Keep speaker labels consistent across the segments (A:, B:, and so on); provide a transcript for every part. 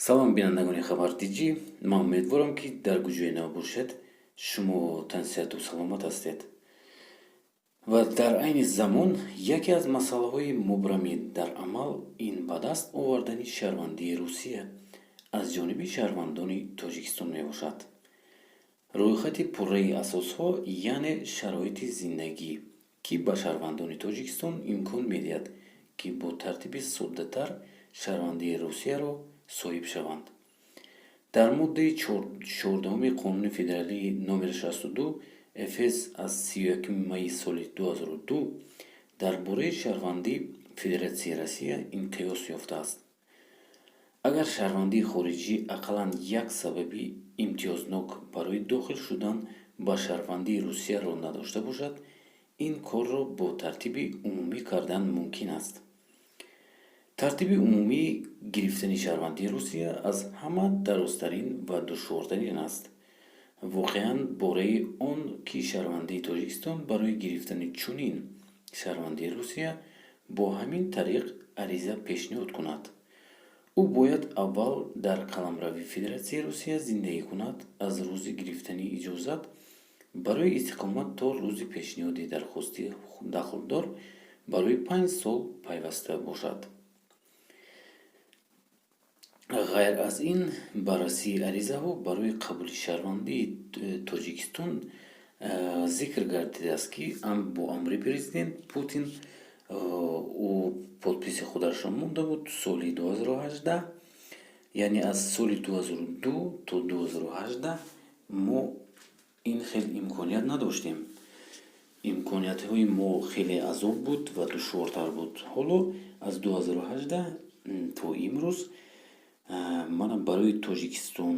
A: салом бинандагони хабартиҷӣ, ман умедворам ки дар гуҷои нав бошед, шумо тансиҳату саломат ҳастед. ва дар айни замон яке аз масъалаҳои мубрами дар амал ин ба даст овардани шаҳрвандии Русия аз ҷониби шаҳрвандони Тоҷикистон мебошад. рӯйхати пурраи асосҳо, яъне шароити зиндагӣ, ки ба шаҳрвандони Тоҷикистон имкон медиҳад, ки бо тартиби соддатар шаҳрвандии Русияро соҳиб шаванд. дар моддаи 14 Қонуни федералии номер 62 ФС аз 31 майи соли 2002 дар бораи шаҳрвандӣ Федератсияи Россия инқиёс ёфтааст. агар шаҳрвандии хориҷӣ ақаллан як сабаби имтиёзнок барои дохил шудан ба шаҳрвандии Русияро надошта бошад, ин корро бо тартиби умумӣ кардан мумкин аст. тартиби умумии гирифтани шаҳрвандии Русия аз ҳама дарозтарин ва душвортарин аст. воқеан бораи он ки шаҳрвандии Тоҷикистон барои гирифтани чунин шаҳрвандии Русия бо ҳамин тариқ ариза пешниҳод кунад. ӯ бояд аввал дар қаламрави Федератсияи Русия зиндагӣ кунад, аз рӯзи гирифтани иҷозат барои истиқомат то рӯзи пешниҳоди дархости дахлдор барои 5 сол пайваста бошад. ғайр аз ин, баррасии аризаҳо барои қабули шаҳрвандии Тоҷикистон зикр гардидааст, ки бо амри президент Путин ӯ подписи хударашро монда буд соли 2018, яъне аз соли 2002 то 2018 мо ин хел имконият надоштем. имкониятҳои мо хеле азоб буд ва душвортар буд. ҳоло аз 2018 то имрӯз манам барои Тоҷикистон,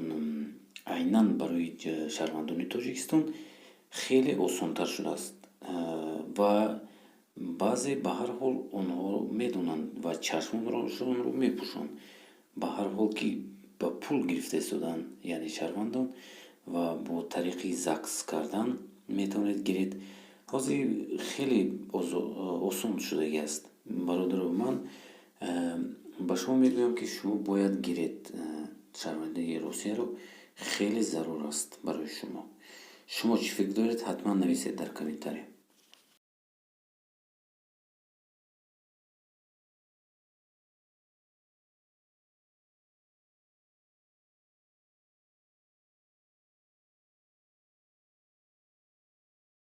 A: айнан барои шаҳрвандони Тоҷикистон хеле осонтар шудааст ва баъзе ба ҳар ҳол онҳо медонанд ва чашмонро мепӯшанд, ба ҳар ҳол ки ба пул гирифта истоданд, яъне шаҳрвандон, ва бо тариқи закс кардан метавонед гиред. ҳозир хеле осон шудагиаст. бародаро, ман ба шумо мегӯям ки шумо бояд гиред. шаҳрвандии Русияро хеле зарур аст барои шумо. шумо чӣ фикр доред? ҳатман нависед дар комментарий.